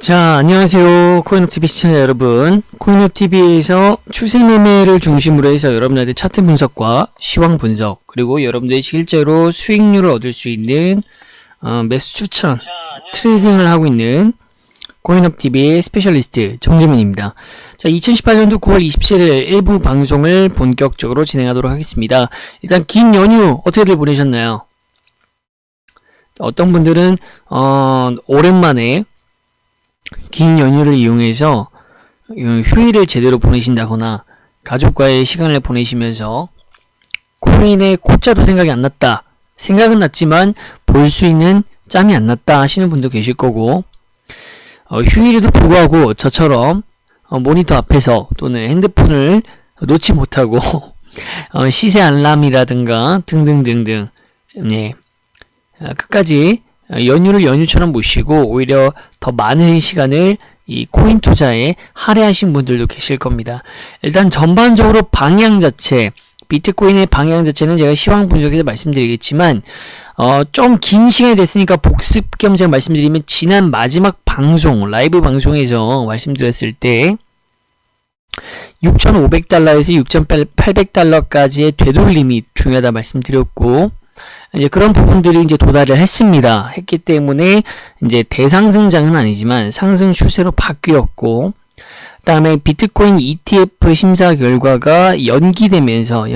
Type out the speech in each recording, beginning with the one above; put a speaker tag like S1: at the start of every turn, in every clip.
S1: 자, 안녕하세요. 코인업TV 시청자 여러분. 코인업TV에서 추세 매매를 중심으로 해서 여러분들의 차트 분석과 시황 분석, 그리고 여러분들이 실제로 수익률을 얻을 수 있는 매수 추천, 트레이딩을 하고 있는 코인업TV의 스페셜리스트 정재민입니다. 자, 2018년도 9월 27일 일부 방송을 본격적으로 진행하도록 하겠습니다. 일단 긴 연휴 어떻게들 보내셨나요? 어떤 분들은 오랜만에 긴 연휴를 이용해서 휴일을 제대로 보내신다거나 가족과의 시간을 보내시면서 코인의 코자도 생각이 안 났다, 생각은 났지만 볼 수 있는 짬이 안 났다 하시는 분도 계실 거고, 휴일에도 불구하고 저처럼 모니터 앞에서 또는 핸드폰을 놓지 못하고 시세 알람이라든가 등등등등, 네, 끝까지 연휴를 연휴처럼 모시고 오히려 더 많은 시간을 이 코인 투자에 할애하신 분들도 계실 겁니다. 일단 전반적으로 방향 자체, 비트코인의 방향 자체는 제가 시황 분석에서 말씀드리겠지만 좀 긴 시간이 됐으니까 복습 겸 제가 말씀드리면, 지난 마지막 방송, 라이브 방송에서 말씀드렸을 때 6,500달러에서 6,800달러까지의 되돌림이 중요하다 말씀드렸고, 이제 그런 부분들이 이제 도달을 했기 때문에 이제 대상승장은 아니지만 상승 추세로 바뀌었고, 그 다음에 비트코인 ETF 심사 결과가 연장되면서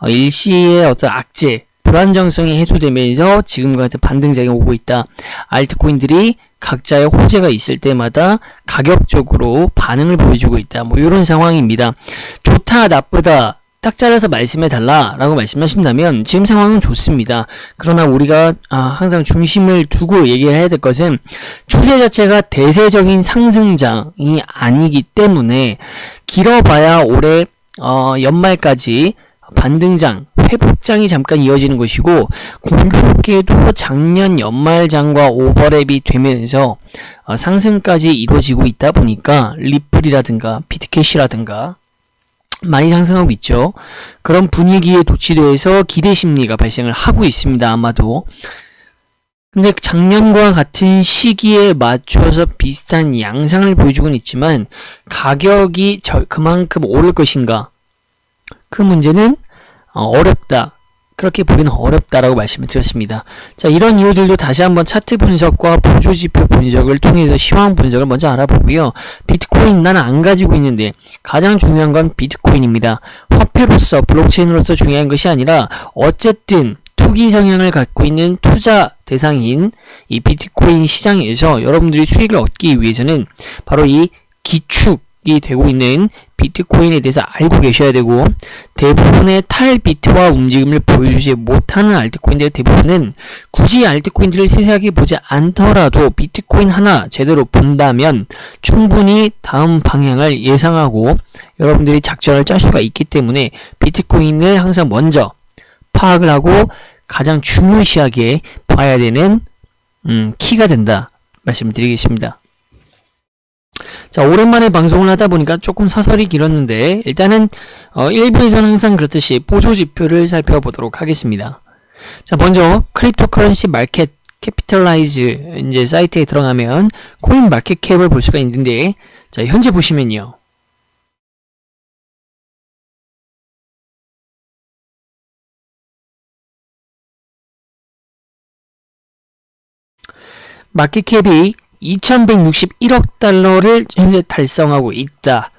S1: 일시의 어떤 악재, 불안정성이 해소되면서 지금과 같은 반등장이 오고 있다. 알트코인들이 각자의 호재가 있을 때마다 가격적으로 반응을 보여주고 있다. 뭐 이런 상황입니다. 좋다, 나쁘다 딱 잘라서 말씀해달라 라고 말씀하신다면 지금 상황은 좋습니다. 그러나 우리가 항상 중심을 두고 얘기해야 될 것은, 추세 자체가 대세적인 상승장이 아니기 때문에 길어봐야 올해 연말까지 반등장, 회복장이 잠깐 이어지는 것이고, 공교롭게도 작년 연말장과 오버랩이 되면서 상승까지 이루어지고 있다 보니까 리플이라든가 비트캐시라든가 많이 상승하고 있죠. 그런 분위기에 도취돼서 기대 심리가 발생을 하고 있습니다. 아마도. 근데 작년과 같은 시기에 맞춰서 비슷한 양상을 보여주고는 있지만 가격이 그만큼 오를 것인가? 그 문제는 어렵다. 그렇게 보기는 어렵다라고 말씀을 드렸습니다. 자, 이런 이유들도 다시 한번 차트 분석과 보조지표 분석을 통해서 시황 분석을 먼저 알아보고요. 비트코인 나는 안 가지고 있는데, 가장 중요한 건 비트코인입니다. 화폐로서, 블록체인으로서 중요한 것이 아니라 어쨌든 투기 성향을 갖고 있는 투자 대상인 이 비트코인 시장에서 여러분들이 수익을 얻기 위해서는 바로 이 기축이 되고 있는 비트코인에 대해서 알고 계셔야 되고, 대부분의 탈비트화 움직임을 보여주지 못하는 알트코인들의 대부분은 굳이 알트코인들을 세세하게 보지 않더라도 비트코인 하나 제대로 본다면 충분히 다음 방향을 예상하고 여러분들이 작전을 짤 수가 있기 때문에 비트코인을 항상 먼저 파악을 하고 가장 중요시하게 봐야 되는 키가 된다 말씀을 드리겠습니다. 자, 오랜만에 방송을 하다 보니까 조금 사설이 길었는데, 일단은 1부에서는 항상 그렇듯이 보조지표를 살펴보도록 하겠습니다. 자, 먼저 크립토커런시 마켓 캐피털라이즈 이제 사이트에 들어가면 코인 마켓 캡을 볼 수가 있는데, 자, 현재 보시면요, 마켓 캡이 2161억 달러를 현재 달성하고 있다.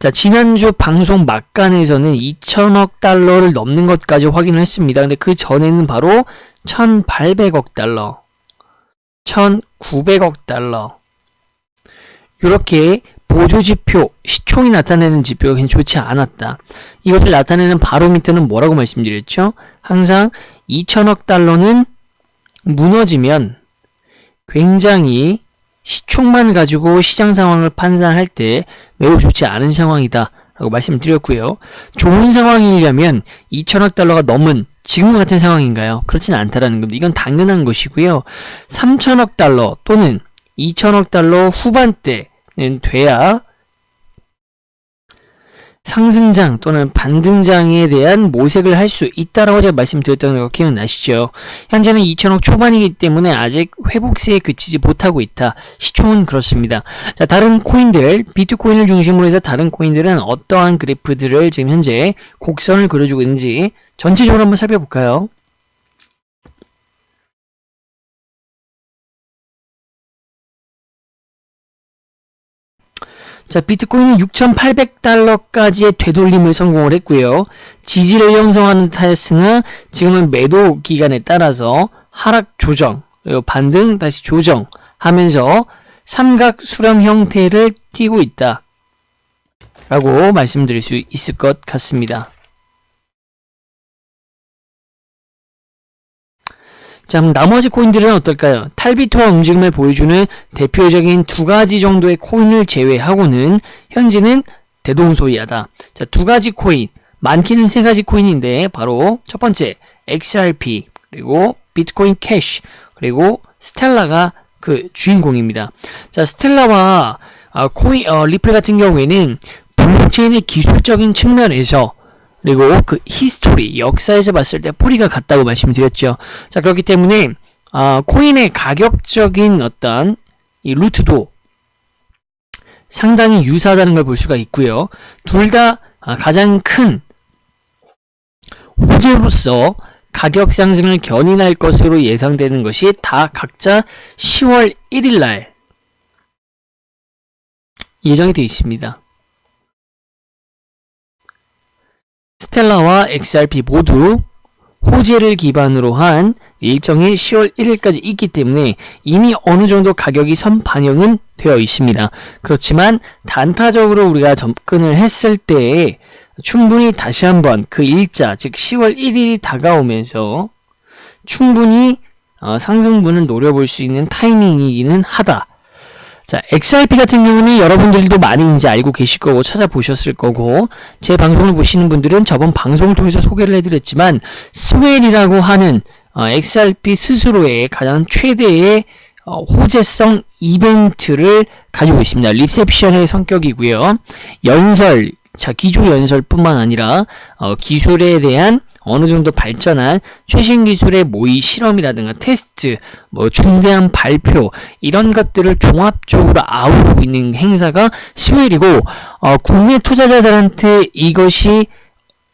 S1: 자, 지난주 방송 막간에서는 2000억 달러를 넘는 것까지 확인을 했습니다. 근데 그 전에는 바로 1800억 달러, 1900억 달러, 이렇게 보조지표, 시총이 나타내는 지표가 굉장히 좋지 않았다. 이것을 나타내는 바로미터는 뭐라고 말씀드렸죠? 항상 2000억 달러는 무너지면 굉장히 시총만 가지고 시장 상황을 판단할 때 매우 좋지 않은 상황이다 라고 말씀드렸고요. 좋은 상황이려면 2000억 달러가 넘은 지금과 같은 상황인가요? 그렇지는 않다라는 겁니다. 이건 당연한 것이고요. 3000억 달러 또는 2000억 달러 후반대는 돼야 상승장 또는 반등장에 대한 모색을 할 수 있다라고 제가 말씀드렸던 거 기억나시죠? 현재는 2천억 초반이기 때문에 아직 회복세에 그치지 못하고 있다. 시총은 그렇습니다. 자, 다른 코인들, 비트코인을 중심으로 해서 다른 코인들은 어떠한 그래프들을 지금 현재 곡선을 그려주고 있는지 전체적으로 한번 살펴볼까요? 자, 비트코인은 6,800달러까지의 되돌림을 성공을 했고요. 지지를 형성하는 듯하였으나 지금은 매도 기간에 따라서 하락 조정, 그리고 반등 다시 조정 하면서 삼각 수렴 형태를 띠고 있다 라고 말씀드릴 수 있을 것 같습니다. 자, 그럼 나머지 코인들은 어떨까요? 탈비토와 움직임을 보여주는 대표적인 두 가지 정도의 코인을 제외하고는 현재는 대동소이하다. 자, 두 가지 코인, 많기는 세 가지 코인인데 바로 첫 번째 XRP, 그리고 비트코인 캐시, 그리고 스텔라가 그 주인공입니다. 자, 스텔라와 리플 같은 경우에는 블록체인의 기술적인 측면에서 그리고 그 히스토리, 역사에서 봤을 때 뿌리가 같다고 말씀드렸죠. 자, 그렇기 때문에 코인의 가격적인 어떤 이 루트도 상당히 유사하다는 걸 볼 수가 있고요. 둘 다 가장 큰 호재로서 가격 상승을 견인할 것으로 예상되는 것이 다 각자 10월 1일 날 예정이 되어 있습니다. 스텔라와 XRP 모두 호재를 기반으로 한 일정이 10월 1일까지 있기 때문에 이미 어느 정도 가격이 선반영은 되어 있습니다. 그렇지만 단타적으로 우리가 접근을 했을 때 충분히 다시 한번 그 일자, 즉 10월 1일이 다가오면서 충분히 상승분을 노려볼 수 있는 타이밍이기는 하다. 자, XRP 같은 경우는 여러분들도 많이 이제 알고 계실 거고 찾아보셨을 거고, 제 방송을 보시는 분들은 저번 방송을 통해서 소개를 해드렸지만 스웰이라고 하는 XRP 스스로의 가장 최대의 호재성 이벤트를 가지고 있습니다. 리셉션의 성격이고요. 연설, 자, 기조 연설뿐만 아니라 기술에 대한 어느 정도 발전한 최신 기술의 모의 실험이라든가 테스트, 중대한 발표, 이런 것들을 종합적으로 아우르고 있는 행사가 스웰이고, 국내 투자자들한테 이것이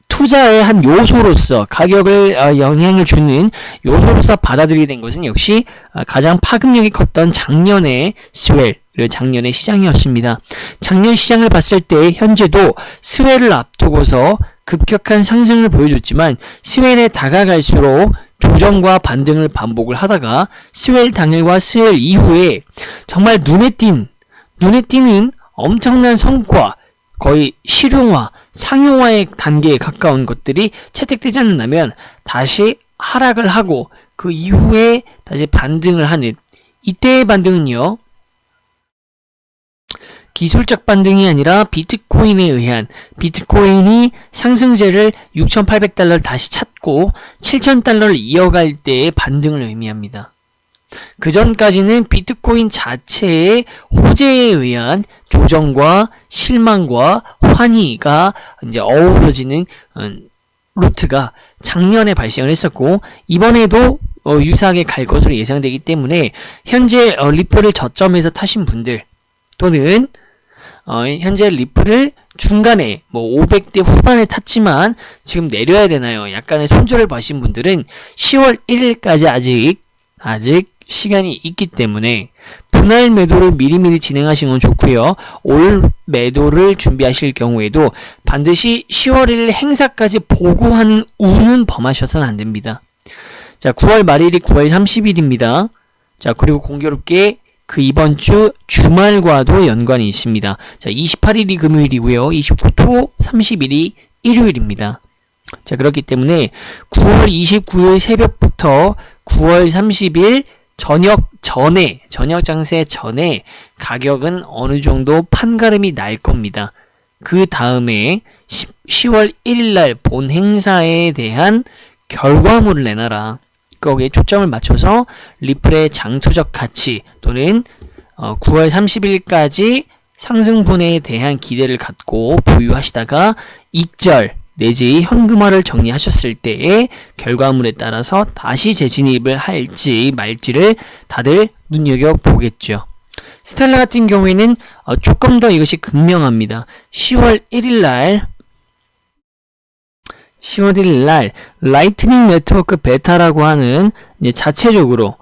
S1: 투자의 한 요소로서 가격을 영향을 주는 요소로서 받아들이게 된 것은 역시 가장 파급력이 컸던 작년의 스웰, 그리고 작년의 시장이었습니다. 작년 시장을 봤을 때 현재도 스웰을 앞두고서 급격한 상승을 보여줬지만 스웰에 다가갈수록 조정과 반등을 반복을 하다가 스웰 당일과 스웰 이후에 정말 눈에 띄는 엄청난 성과, 거의 실용화, 상용화의 단계에 가까운 것들이 채택되지 않는다면 다시 하락을 하고 그 이후에 다시 반등을 하는, 이때의 반등은요, 기술적 반등이 아니라 비트코인에 의한, 비트코인이 상승세를 6,800달러를 다시 찾고 7,000달러를 이어갈 때의 반등을 의미합니다. 그 전까지는 비트코인 자체의 호재에 의한 조정과 실망과 환희가 이제 어우러지는 루트가 작년에 발생을 했었고, 이번에도 유사하게 갈 것으로 예상되기 때문에 현재 리플을 저점에서 타신 분들, 또는 현재 리플을 중간에 500대 후반에 탔지만 지금 내려야 되나요? 약간의 손절을 봐신 분들은 10월 1일까지 아직 시간이 있기 때문에 분할 매도를 미리미리 진행하시는 건 좋고요. 올 매도를 준비하실 경우에도 반드시 10월 1일 행사까지 보고하는 운은 범하셔서는 안 됩니다. 자, 9월 말일이 9월 30일입니다. 자, 그리고 공교롭게 그 이번 주 주말과도 연관이 있습니다. 자, 28일이 금요일이고요. 29토 30일이 일요일입니다. 자, 그렇기 때문에 9월 29일 새벽부터 9월 30일 저녁 장세 전에 가격은 어느 정도 판가름이 날 겁니다. 그 다음에 10월 1일 날 본 행사에 대한 결과물을 내놔라. 거기에 초점을 맞춰서 리플의 장투적 가치 또는 9월 30일까지 상승분에 대한 기대를 갖고 보유하시다가 익절 내지 현금화를 정리하셨을 때의 결과물에 따라서 다시 재진입을 할지 말지를 다들 눈여겨보겠죠. 스텔라 같은 경우에는 조금 더 이것이 극명합니다. 10월 1일 날 라이트닝 네트워크 베타라고 하는 이제 자체적으로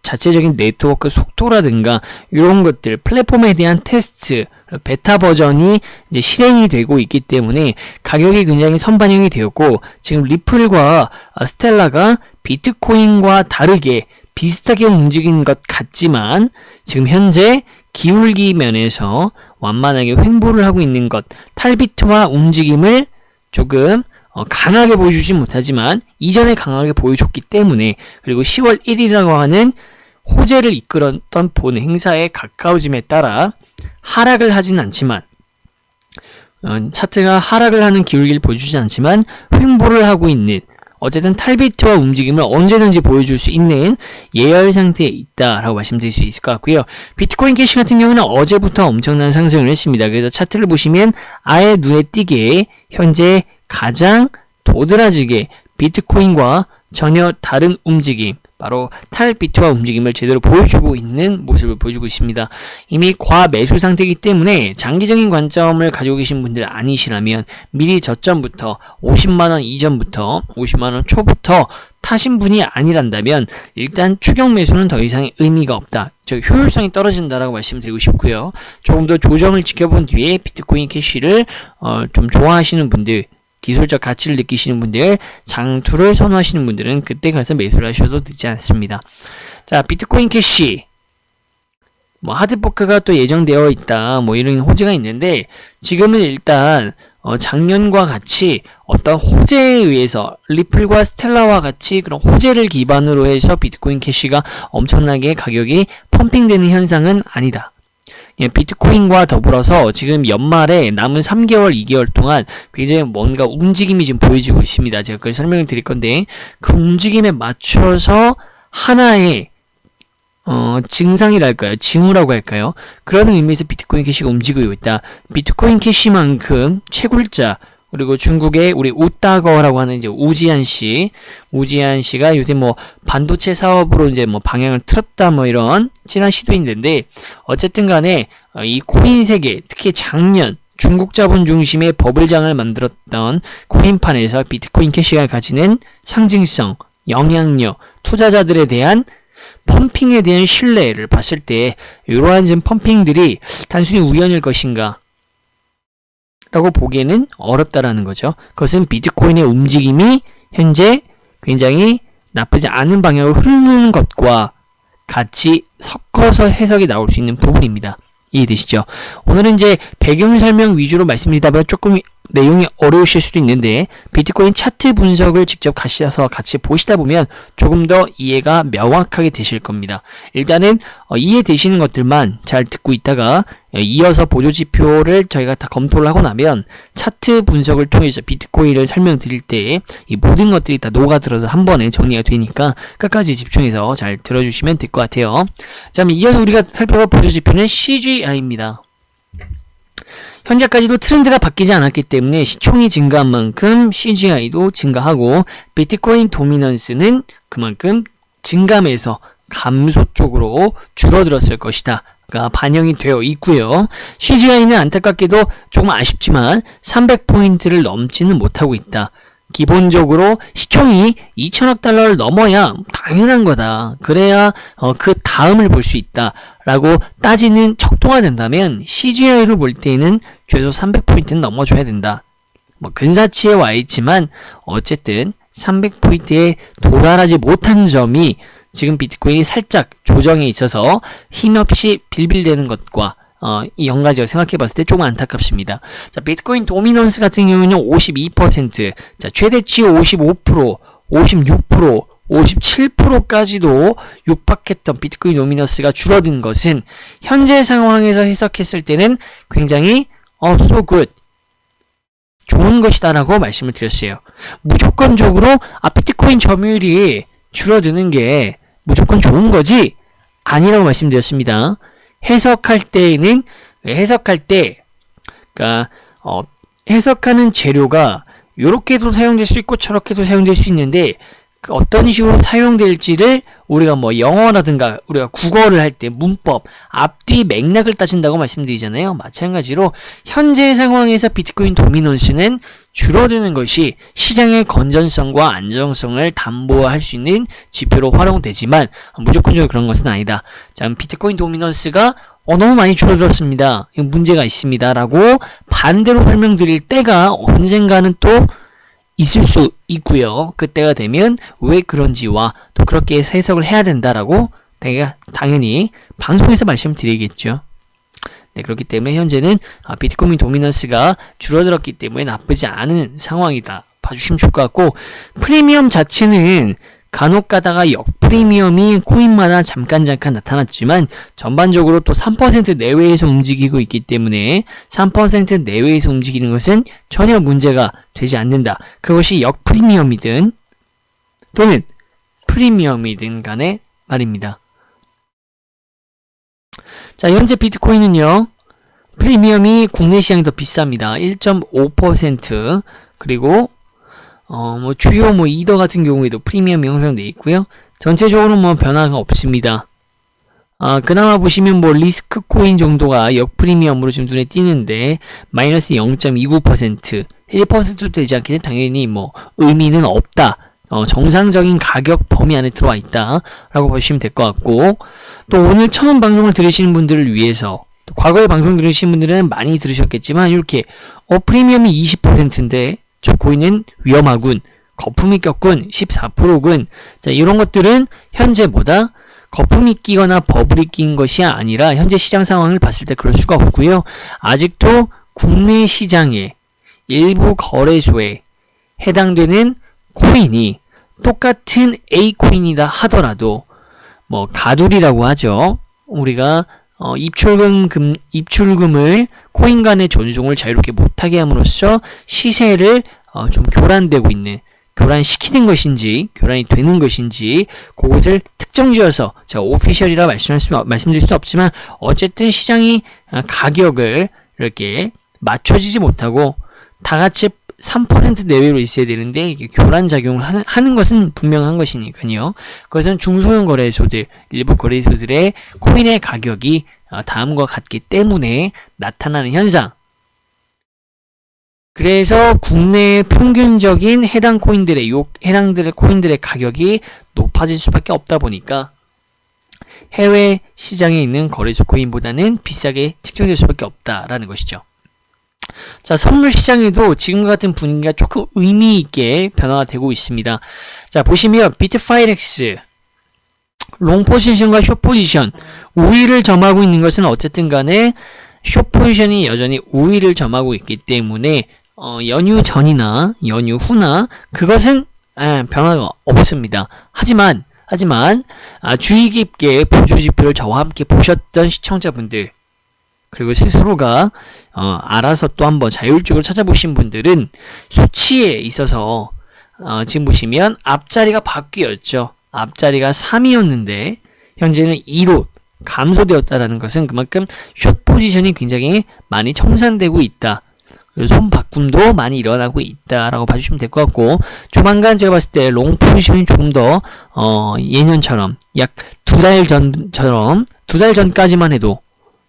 S1: 자체적인 네트워크 속도라든가 이런 것들 플랫폼에 대한 테스트 베타 버전이 이제 실행이 되고 있기 때문에 가격이 굉장히 선반영이 되었고, 지금 리플과 스텔라가 비트코인과 다르게 비슷하게 움직이는 것 같지만 지금 현재 기울기 면에서 완만하게 횡보를 하고 있는 것, 탈비트와 움직임을 조금 강하게 보여주진 못하지만 이전에 강하게 보여줬기 때문에, 그리고 10월 1일이라고 하는 호재를 이끌었던 본 행사에 가까워짐에 따라 하락을 하진 않지만 차트가 하락을 하는 기울기를 보여주지 않지만 횡보를 하고 있는, 어쨌든 탈비트와 움직임을 언제든지 보여줄 수 있는 예열 상태에 있다라고 말씀드릴 수 있을 것 같고요. 비트코인 캐시 같은 경우는 어제부터 엄청난 상승을 했습니다. 그래서 차트를 보시면 아예 눈에 띄게 현재 가장 도드라지게 비트코인과 전혀 다른 움직임, 바로 탈비트와 움직임을 제대로 보여주고 있는 모습을 보여주고 있습니다. 이미 과매수 상태이기 때문에 장기적인 관점을 가지고 계신 분들 아니시라면 미리 저점부터 50만원 이전부터 50만원 초부터 타신 분이 아니란다면 일단 추격 매수는 더 이상의 의미가 없다, 즉 효율성이 떨어진다라고 말씀드리고 싶고요. 조금 더 조정을 지켜본 뒤에 비트코인 캐시를 좀 좋아하시는 분들, 기술적 가치를 느끼시는 분들, 장투를 선호하시는 분들은 그때 가서 매수를 하셔도 늦지 않습니다. 자, 비트코인 캐시 하드포크가 또 예정되어 있다, 이런 호재가 있는데, 지금은 일단 작년과 같이 어떤 호재에 의해서 리플과 스텔라와 같이 그런 호재를 기반으로 해서 비트코인 캐시가 엄청나게 가격이 펌핑되는 현상은 아니다. 비트코인과 더불어서 지금 연말에 남은 3개월, 2개월 동안 굉장히 뭔가 움직임이 지금 보여지고 있습니다. 제가 그걸 설명을 드릴 건데, 그 움직임에 맞춰서 하나의 증상이랄까요? 징후라고 할까요? 그런 의미에서 비트코인 캐시가 움직이고 있다. 비트코인 캐시만큼 채굴자, 그리고 중국의 우리 우따거라고 하는 이제 우지한 씨가 요새 반도체 사업으로 이제 방향을 틀었다 이런 진한 시도 있는데, 어쨌든 간에 이 코인 세계, 특히 작년 중국 자본 중심의 버블장을 만들었던 코인판에서 비트코인 캐시가 가지는 상징성, 영향력, 투자자들에 대한 펌핑에 대한 신뢰를 봤을 때 이러한 지금 펌핑들이 단순히 우연일 것인가 라고 보기에는 어렵다라는 거죠. 그것은 비트코인의 움직임이 현재 굉장히 나쁘지 않은 방향으로 흐르는 것과 같이 섞어서 해석이 나올 수 있는 부분입니다. 이해되시죠? 오늘은 이제 배경 설명 위주로 말씀드리다 보면 조금 내용이 어려우실 수도 있는데, 비트코인 차트 분석을 직접 가셔서 같이 보시다 보면 조금 더 이해가 명확하게 되실 겁니다. 일단은 이해되시는 것들만 잘 듣고 있다가 이어서 보조지표를 저희가 다 검토를 하고 나면 차트 분석을 통해서 비트코인을 설명드릴 때 이 모든 것들이 다 녹아들어서 한 번에 정리가 되니까 끝까지 집중해서 잘 들어주시면 될 것 같아요. 자, 그럼 이어서 우리가 살펴볼 보조지표는 CGI입니다. 현재까지도 트렌드가 바뀌지 않았기 때문에 시총이 증가한 만큼 CGI도 증가하고, 비트코인 도미넌스는 그만큼 증감에서 감소 쪽으로 줄어들었을 것이다 가 반영이 되어 있고요. CGI는 안타깝게도 조금 아쉽지만 300포인트를 넘지는 못하고 있다. 기본적으로 시총이 2천억 달러를 넘어야 당연한 거다, 그래야 그 다음을 볼 수 있다 라고 따지는 척도가 된다면 CGI로 볼 때는 최소 300포인트는 넘어줘야 된다. 근사치에 와 있지만 어쨌든 300포인트에 도달하지 못한 점이 지금 비트코인이 살짝 조정에 있어서 힘없이 빌빌대는 것과 이 연가지가 생각해봤을 때 조금 안타깝습니다. 자, 비트코인 도미넌스 같은 경우는 52%, 자, 최대치 55%, 56%, 57%까지도 육박했던 비트코인 도미넌스가 줄어든 것은 현재 상황에서 해석했을 때는 굉장히 so good, 좋은 것이다 라고 말씀을 드렸어요. 무조건적으로 비트코인 점유율이 줄어드는 게 무조건 좋은 거지? 아니라고 말씀드렸습니다. 해석할 때에는 해석할 때, 그러니까 해석하는 재료가 요렇게도 사용될 수 있고 저렇게도 사용될 수 있는데 그 어떤 식으로 사용될지를 우리가 뭐 영어라든가 우리가 국어를 할 때 문법, 앞뒤 맥락을 따진다고 말씀드리잖아요. 마찬가지로 현재 상황에서 비트코인 도미넌스는 줄어드는 것이 시장의 건전성과 안정성을 담보할 수 있는 지표로 활용되지만 무조건적으로 그런 것은 아니다. 자, 비트코인 도미넌스가 너무 많이 줄어들었습니다. 이거 문제가 있습니다. 라고 반대로 설명드릴 때가 언젠가는 또 있을 수 있고요. 그때가 되면 왜 그런지와 또 그렇게 해석을 해야 된다라고 당연히 방송에서 말씀드리겠죠. 네, 그렇기 때문에 현재는 비트코인 도미넌스가 줄어들었기 때문에 나쁘지 않은 상황이다. 봐주시면 좋을 것 같고, 프리미엄 자체는 간혹 가다가 역프리미엄이 코인마다 잠깐 나타났지만 전반적으로 또 3% 내외에서 움직이고 있기 때문에 3% 내외에서 움직이는 것은 전혀 문제가 되지 않는다. 그것이 역프리미엄이든 또는 프리미엄이든 간에 말입니다. 자, 현재 비트코인은요, 프리미엄이 국내 시장이 더 비쌉니다. 1.5%. 그리고 주요 이더 같은 경우에도 프리미엄이 형성되어 있고요. 전체적으로 변화가 없습니다. 그나마 보시면 리스크 코인 정도가 역프리미엄으로 지금 눈에 띄는데, 마이너스 0.29%, 1%도 되지 않기는 당연히 의미는 없다. 정상적인 가격 범위 안에 들어와 있다. 라고 보시면 될 것 같고, 또 오늘 처음 방송을 들으시는 분들을 위해서, 또 과거에 방송 들으신 분들은 많이 들으셨겠지만, 이렇게, 프리미엄이 20%인데, 저 코인은 위험하군, 거품이 꼈군, 14%군. 자, 이런 것들은 현재보다 거품이 끼거나 버블이 낀 것이 아니라 현재 시장 상황을 봤을 때 그럴 수가 없고요. 아직도 국내 시장의 일부 거래소에 해당되는 코인이 똑같은 A코인이다 하더라도 가두리라고 하죠. 우리가 입출금을 코인 간의 전송을 자유롭게 못하게 함으로써 시세를 좀 교란시키는 것인지, 교란이 되는 것인지, 그것을 특정지어서 제가 오피셜이라 말씀드릴 수는 없지만, 어쨌든 시장이 가격을 이렇게 맞춰지지 못하고 다 같이 3% 내외로 있어야 되는데 이게 교란 작용을 하는 것은 분명한 것이니까요. 그것은 중소형 거래소들, 일부 거래소들의 코인의 가격이 다음과 같기 때문에 나타나는 현상. 그래서 국내 평균적인 해당 코인들의 가격이 높아질 수밖에 없다 보니까 해외 시장에 있는 거래소 코인보다는 비싸게 측정될 수밖에 없다라는 것이죠. 자, 선물 시장에도 지금과 같은 분위기가 조금 의미 있게 변화가 되고 있습니다. 자, 보시면 비트파이넥스 롱 포지션과 숏 포지션 우위를 점하고 있는 것은 어쨌든 간에 숏 포지션이 여전히 우위를 점하고 있기 때문에 연휴 전이나 연휴 후나 그것은 변화가 없습니다. 하지만 주의 깊게 보조지표를 저와 함께 보셨던 시청자분들, 그리고 스스로가 알아서 또 한번 자율적으로 찾아보신 분들은 수치에 있어서 지금 보시면 앞자리가 바뀌었죠. 앞자리가 3이었는데 현재는 2로 감소되었다라는 것은 그만큼 숏 포지션이 굉장히 많이 청산되고 있다. 손바꿈도 많이 일어나고 있다라고 봐주시면 될 것 같고, 조만간 제가 봤을 때 롱 포지션이 조금 더 예년처럼 약 2달 전까지만 해도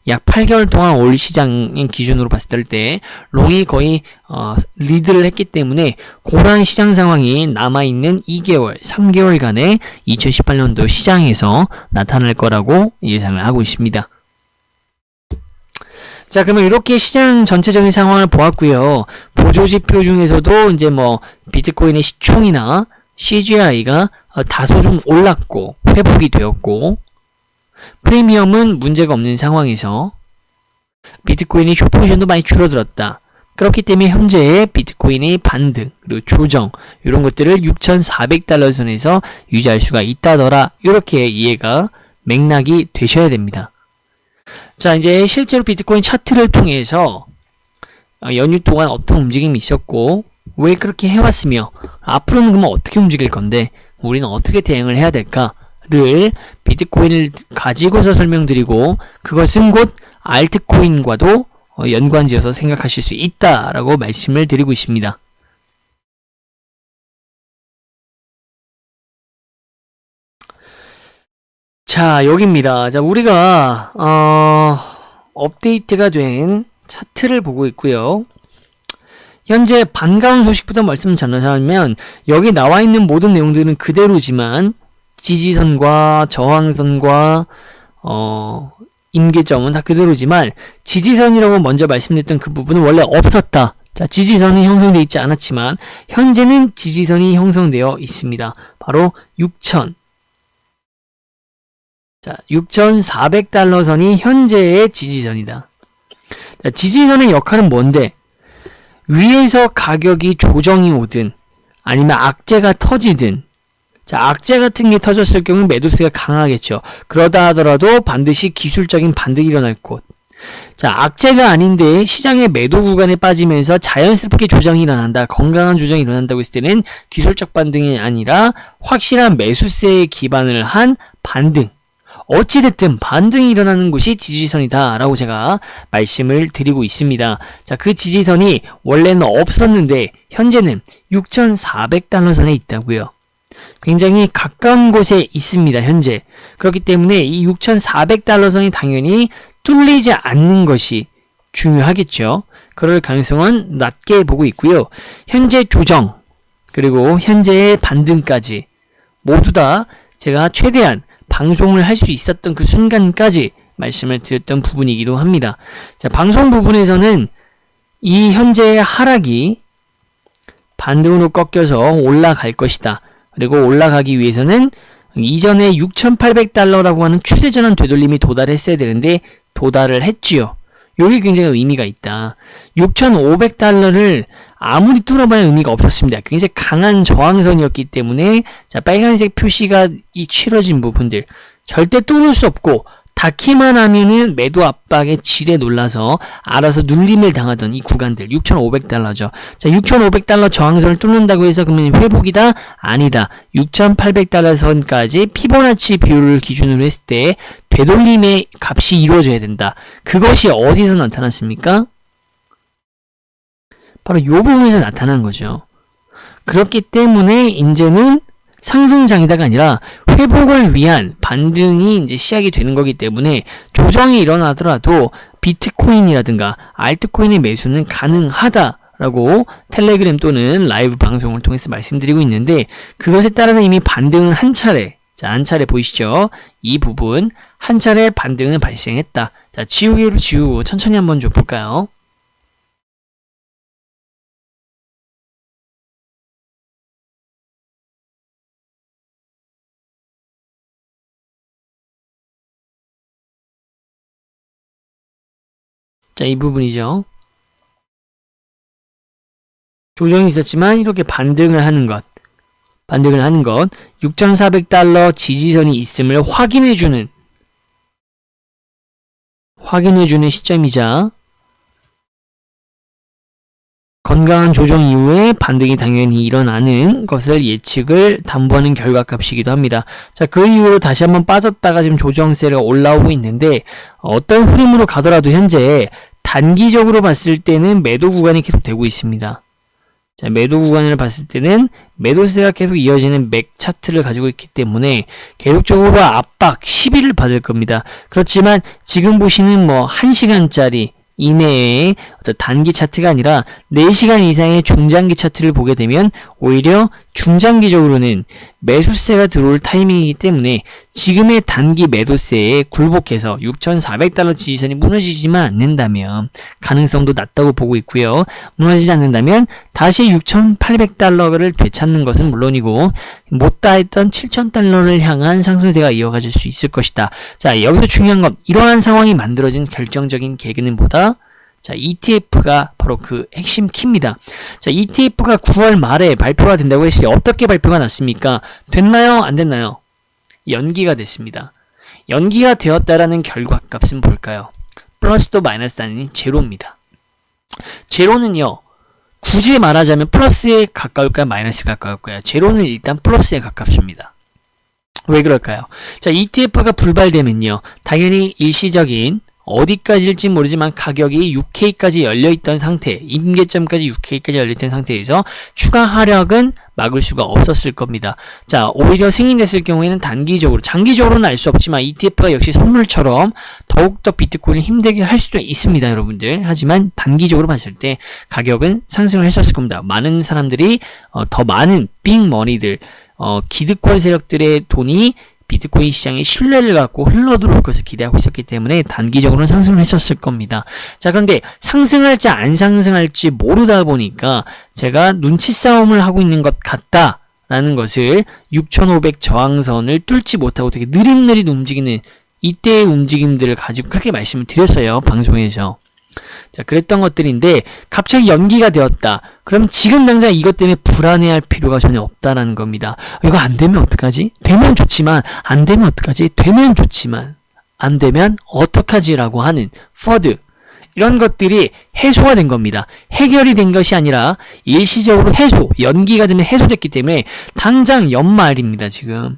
S1: 약 8개월 동안 올 시장 기준으로 봤을 때 롱이 거의 리드를 했기 때문에 그러한 시장 상황이 남아있는 2개월, 3개월간의 2018년도 시장에서 나타날 거라고 예상을 하고 있습니다. 자, 그러면 이렇게 시장 전체적인 상황을 보았고요. 보조지표 중에서도 이제 비트코인의 시총이나 CGI가 다소 좀 올랐고 회복이 되었고, 프리미엄은 문제가 없는 상황에서 비트코인이 숏 포지션도 많이 줄어들었다. 그렇기 때문에 현재의 비트코인의 반등 그리고 조정 이런 것들을 6,400달러 선에서 유지할 수가 있다더라. 이렇게 이해가 맥락이 되셔야 됩니다. 자, 이제 실제로 비트코인 차트를 통해서 연휴 동안 어떤 움직임이 있었고 왜 그렇게 해왔으며 앞으로는 그러면 어떻게 움직일 건데 우리는 어떻게 대응을 해야 될까를 비트코인을 가지고서 설명드리고, 그것은 곧 알트코인과도 연관지어서 생각하실 수 있다라고 말씀을 드리고 있습니다. 자, 여기입니다. 자, 우리가 업데이트가 된 차트를 보고 있고요. 현재 반가운 소식부터 말씀드리자면 여기 나와 있는 모든 내용들은 그대로지만 지지선과 저항선과 임계점은 다 그대로지만 지지선이라고 먼저 말씀드렸던 그 부분은 원래 없었다. 자, 지지선이 형성되어 있지 않았지만 현재는 지지선이 형성되어 있습니다. 바로 6,000. 자, 6,400달러 선이 현재의 지지선이다. 자, 지지선의 역할은 뭔데? 위에서 가격이 조정이 오든 아니면 악재가 터지든, 자, 악재 같은 게 터졌을 경우 매도세가 강하겠죠. 그러다 하더라도 반드시 기술적인 반등이 일어날 곳. 자, 악재가 아닌데 시장의 매도 구간에 빠지면서 자연스럽게 조정이 일어난다. 건강한 조정이 일어난다고 했을 때는 기술적 반등이 아니라 확실한 매수세에 기반을 한 반등. 어찌됐든 반등이 일어나는 곳이 지지선이다 라고 제가 말씀을 드리고 있습니다. 자, 그 지지선이 원래는 없었는데 현재는 6,400달러 선에 있다고요. 굉장히 가까운 곳에 있습니다. 현재. 그렇기 때문에 이 6,400달러 선이 당연히 뚫리지 않는 것이 중요하겠죠. 그럴 가능성은 낮게 보고 있고요. 현재 조정 그리고 현재의 반등까지 모두 다 제가 최대한 방송을 할 수 있었던 그 순간까지 말씀을 드렸던 부분이기도 합니다. 자, 방송 부분에서는 이 현재의 하락이 반등으로 꺾여서 올라갈 것이다. 그리고 올라가기 위해서는 이전에 6,800달러라고 하는 추세전환 되돌림이 도달했어야 되는데 도달을 했지요. 여기 굉장히 의미가 있다. 6,500달러를 아무리 뚫어봐야 의미가 없었습니다. 굉장히 강한 저항선이었기 때문에 자, 빨간색 표시가 이 치러진 부분들 절대 뚫을 수 없고 닿기만 하면은 매도 압박의 질에 놀라서 알아서 눌림을 당하던 이 구간들 6,500달러죠. 자, 6,500달러 저항선을 뚫는다고 해서 그러면 회복이다? 아니다. 6,800달러 선까지 피보나치 비율을 기준으로 했을 때 되돌림의 값이 이루어져야 된다. 그것이 어디서 나타났습니까? 바로 이 부분에서 나타난 거죠. 그렇기 때문에 이제는 상승장이다가 아니라 회복을 위한 반등이 이제 시작이 되는 거기 때문에 조정이 일어나더라도 비트코인이라든가 알트코인의 매수는 가능하다라고 텔레그램 또는 라이브 방송을 통해서 말씀드리고 있는데 그것에 따라서 이미 반등은 한 차례, 자, 한 차례 보이시죠? 이 부분 한 차례 반등은 발생했다. 자, 지우개로 지우고 천천히 한번 좀 볼까요? 자, 이 부분이죠. 조정이 있었지만 이렇게 반등을 하는 것 6,400달러 지지선이 있음을 확인해주는 시점이자 건강한 조정 이후에 반등이 당연히 일어나는 것을 예측을 담보하는 결과값이기도 합니다. 자, 그 이후로 다시 한번 빠졌다가 지금 조정세가 올라오고 있는데 어떤 흐름으로 가더라도 현재 단기적으로 봤을 때는 매도 구간이 계속 되고 있습니다. 자, 매도 구간을 봤을 때는 매도세가 계속 이어지는 맥 차트를 가지고 있기 때문에 계속적으로 압박 시비를 받을 겁니다. 그렇지만 지금 보시는 1시간짜리 이내의 어떤 단기 차트가 아니라 4시간 이상의 중장기 차트를 보게 되면 오히려 중장기적으로는 매수세가 들어올 타이밍이기 때문에 지금의 단기 매도세에 굴복해서 6,400달러 지지선이 무너지지만 않는다면 가능성도 낮다고 보고 있고요. 무너지지 않는다면 다시 6,800달러를 되찾는 것은 물론이고 못다 했던 7,000달러를 향한 상승세가 이어가질 수 있을 것이다. 자, 여기서 중요한 건 이러한 상황이 만들어진 결정적인 계기는 뭐다? 자, ETF가 바로 그 핵심 키입니다. 자, ETF가 9월 말에 발표가 된다고 했을 때 어떻게 발표가 났습니까? 됐나요? 안 됐나요? 연기가 됐습니다. 연기가 되었다라는 결과값은 뭘까요? 플러스도 마이너스 아닌 제로입니다. 제로는요, 굳이 말하자면 플러스에 가까울까요? 마이너스에 가까울까요? 제로는 일단 플러스에 가깝습니다. 왜 그럴까요? 자, ETF가 불발되면요, 당연히 일시적인 어디까지일지 모르지만 가격이 6K까지 열려있던 상태, 임계점까지 6K까지 열려있던 상태에서 추가 하락은 막을 수가 없었을 겁니다. 자, 오히려 승인됐을 경우에는 단기적으로, 장기적으로는 알 수 없지만 ETF가 역시 선물처럼 더욱더 비트코인을 힘들게 할 수도 있습니다, 여러분들. 하지만 단기적으로 봤을 때 가격은 상승을 했었을 겁니다. 많은 사람들이 더 많은 빅머니들, 기득권 세력들의 돈이 비트코인 시장에 신뢰를 갖고 흘러들어올 것을 기대하고 있었기 때문에 단기적으로는 상승을 했었을 겁니다. 자, 그런데 상승할지 안 상승할지 모르다 보니까 제가 눈치 싸움을 하고 있는 것 같다라는 것을 6500 저항선을 뚫지 못하고 되게 느릿느릿 움직이는 이때의 움직임들을 가지고 그렇게 말씀을 드렸어요, 방송에서. 자, 그랬던 것들인데 갑자기 연기가 되었다. 그럼 지금 당장 이것 때문에 불안해할 필요가 전혀 없다라는 겁니다. 이거 안 되면 어떡하지? 되면 좋지만 안 되면 어떡하지? 되면 좋지만 안 되면 어떡하지? 라고 하는 FUD, 이런 것들이 해소가 된 겁니다. 해결이 된 것이 아니라 일시적으로 연기가 되면 해소됐기 때문에 당장 연말입니다. 지금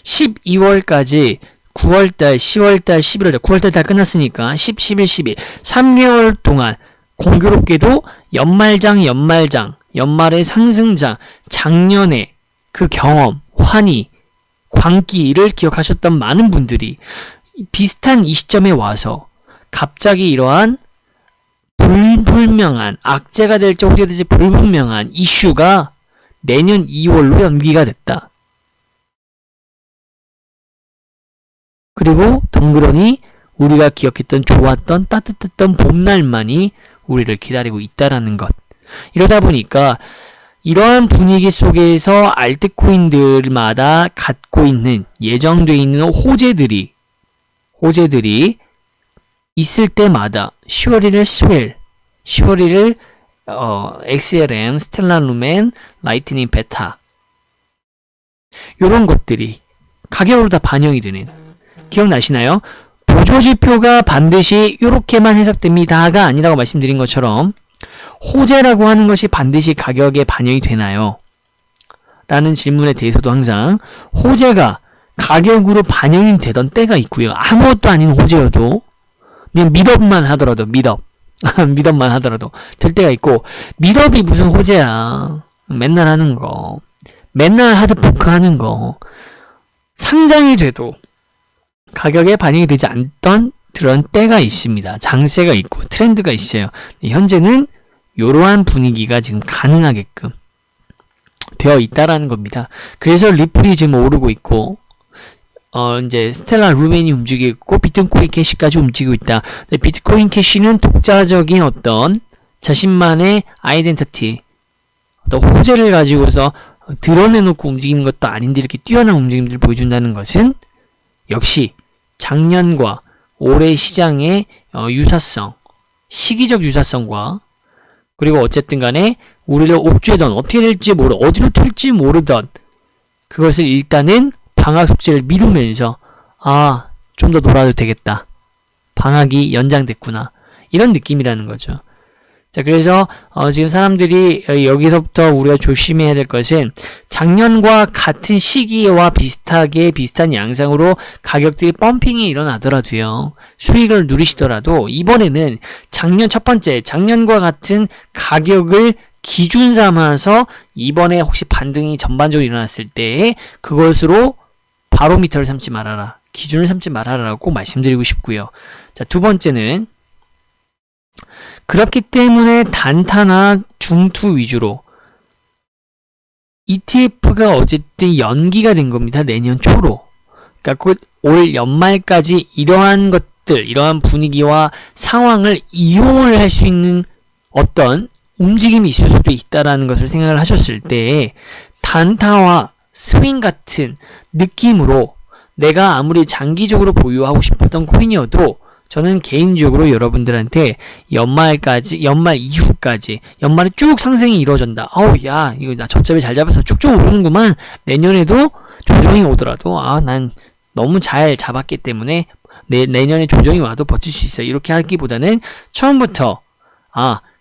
S1: 12월까지 9월달, 10월달, 11월달, 9월달 다 끝났으니까 10, 11, 12 3개월 동안 공교롭게도 연말의 상승장, 작년에 그 경험, 환희, 광기를 기억하셨던 많은 분들이 비슷한 이 시점에 와서 갑자기 이러한 불분명한, 악재가 될지 호재가 될지 불분명한 이슈가 내년 2월로 연기가 됐다. 그리고 덩그러니 우리가 기억했던 좋았던 따뜻했던 봄날만이 우리를 기다리고 있다라는 것. 이러다 보니까 이러한 분위기 속에서 알트코인들마다 갖고 있는, 예정되어 있는 호재들이 있을 때마다 10월 1일 스웰, 10월 1일 XLM, 스텔라 루멘, 라이트닝 베타, 요런 것들이 가격으로 다 반영이 되는, 기억나시나요? 보조지표가 반드시 이렇게만 해석됩니다가 아니라고 말씀드린 것처럼 호재라고 하는 것이 반드시 가격에 반영이 되나요? 라는 질문에 대해서도 항상 호재가 가격으로 반영이 되던 때가 있고요. 아무것도 아닌 호재여도 그냥 미덥만 하더라도 미덥만 하더라도 될 때가 있고, 미덥이 무슨 호재야. 맨날 하는 거, 맨날 하드포크 하는 거, 상장이 돼도 가격에 반영이 되지 않던 그런 때가 있습니다. 장세가 있고 트렌드가 있어요. 현재는 이러한 분위기가 지금 가능하게끔 되어 있다라는 겁니다. 그래서 리플이 지금 오르고 있고, 이제 스텔라 루멘이 움직이고 있고, 비트코인 캐시까지 움직이고 있다. 근데 비트코인 캐시는 독자적인 어떤 자신만의 아이덴티티, 어떤 호재를 가지고서 드러내놓고 움직이는 것도 아닌데 이렇게 뛰어난 움직임들을 보여준다는 것은 역시 작년과 올해 시장의 유사성, 시기적 유사성과, 그리고 어쨌든 간에 우리를 옵죄던, 어떻게 될지 어디로 튈지 모르던 그것을 일단은 방학 숙제를 미루면서 좀 더 놀아도 되겠다, 방학이 연장됐구나, 이런 느낌이라는 거죠. 자, 그래서 지금 사람들이 여기서부터 우리가 조심해야 될 것은 작년과 같은 시기와 비슷한 양상으로 가격들이 펌핑이 일어나더라도요, 수익을 누리시더라도 이번에는 작년과 같은 가격을 기준 삼아서 이번에 혹시 반등이 전반적으로 일어났을 때 그것으로 바로미터를 삼지 말아라, 기준을 삼지 말아라라고 말씀드리고 싶고요. 자, 두 번째는 그렇기 때문에 단타나 중투 위주로 ETF가 어쨌든 연기가 된 겁니다. 내년 초로. 그러니까 올 연말까지 이러한 것들, 이러한 분위기와 상황을 이용을 할 수 있는 어떤 움직임이 있을 수도 있다라는 것을 생각을 하셨을 때 단타와 스윙 같은 느낌으로 내가 아무리 장기적으로 보유하고 싶었던 코인이어도 저는 개인적으로 여러분들한테 연말 이후까지, 연말에 쭉 상승이 이루어진다. 야, 이거 나 저점에 잘 잡아서 쭉쭉 오르는구만. 내년에도 조정이 오더라도, 난 너무 잘 잡았기 때문에 내년에 조정이 와도 버틸 수 있어. 이렇게 하기보다는 처음부터,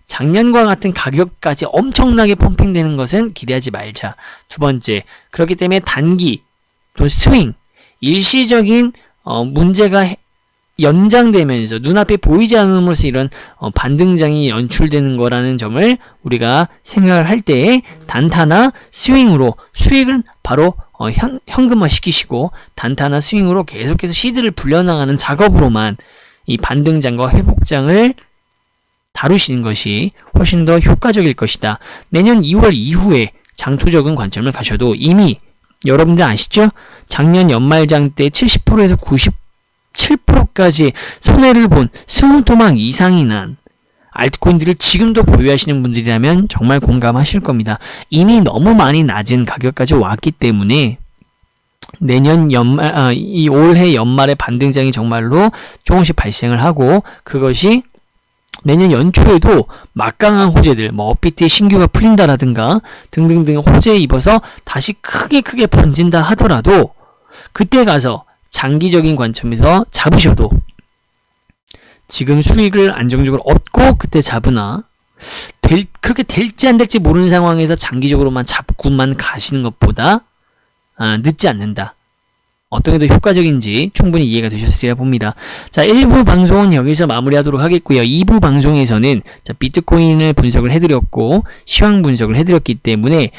S1: 작년과 같은 가격까지 엄청나게 펌핑되는 것은 기대하지 말자. 두 번째, 그렇기 때문에 단기 또 스윙, 일시적인 문제가 연장되면서 눈앞에 보이지 않음으로써 이런 반등장이 연출되는 거라는 점을 우리가 생각을 할 때 단타나 스윙으로 수익을 바로 현금화 시키시고 단타나 스윙으로 계속해서 시드를 불려나가는 작업으로만 이 반등장과 회복장을 다루시는 것이 훨씬 더 효과적일 것이다. 내년 2월 이후에 장투적인 관점을 가셔도 이미 여러분들 아시죠? 작년 연말장 때 70%에서 97%까지 손해를 본 스무토막 이상이 난 알트코인들을 지금도 보유하시는 분들이라면 정말 공감하실 겁니다. 이미 너무 많이 낮은 가격까지 왔기 때문에 내년 연말, 이 올해 연말에 반등장이 정말로 조금씩 발생을 하고 그것이 내년 연초에도 막강한 호재들, 뭐 업비트의 신규가 풀린다라든가 등등등 호재에 입어서 다시 크게 번진다 하더라도 그때 가서 장기적인 관점에서 잡으셔도 지금 수익을 안정적으로 얻고 그때 잡으나 그렇게 될지 안 될지 모르는 상황에서 장기적으로만 잡고만 가시는 것보다 늦지 않는다. 어떤 게 더 효과적인지 충분히 이해가 되셨으리라 봅니다. 자, 1부 방송은 여기서 마무리하도록 하겠고요. 2부 방송에서는 비트코인을 분석을 해드렸고 시황 분석을 해드렸기 때문에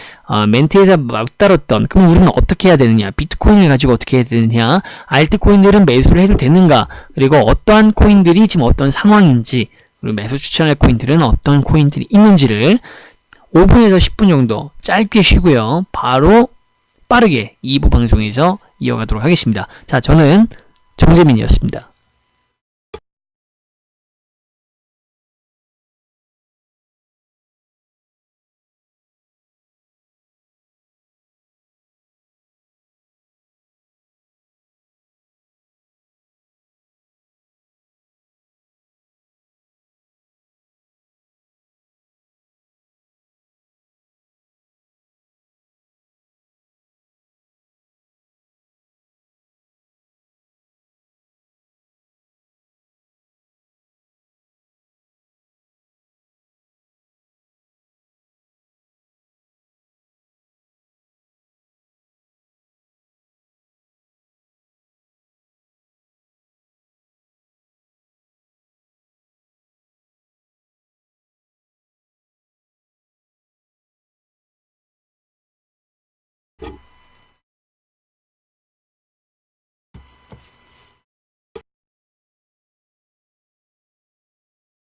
S1: 멘트에서 맞다뤘던 그럼 우리는 어떻게 해야 되느냐, 비트코인을 가지고 어떻게 해야 되느냐, 알트코인들은 매수를 해도 되는가, 그리고 어떠한 코인들이 지금 어떤 상황인지, 그리고 매수 추천할 코인들은 어떤 코인들이 있는지를 5분에서 10분 정도 짧게 쉬고요. 바로 빠르게 2부 방송에서 이어가도록 하겠습니다. 자, 저는 정재민이었습니다.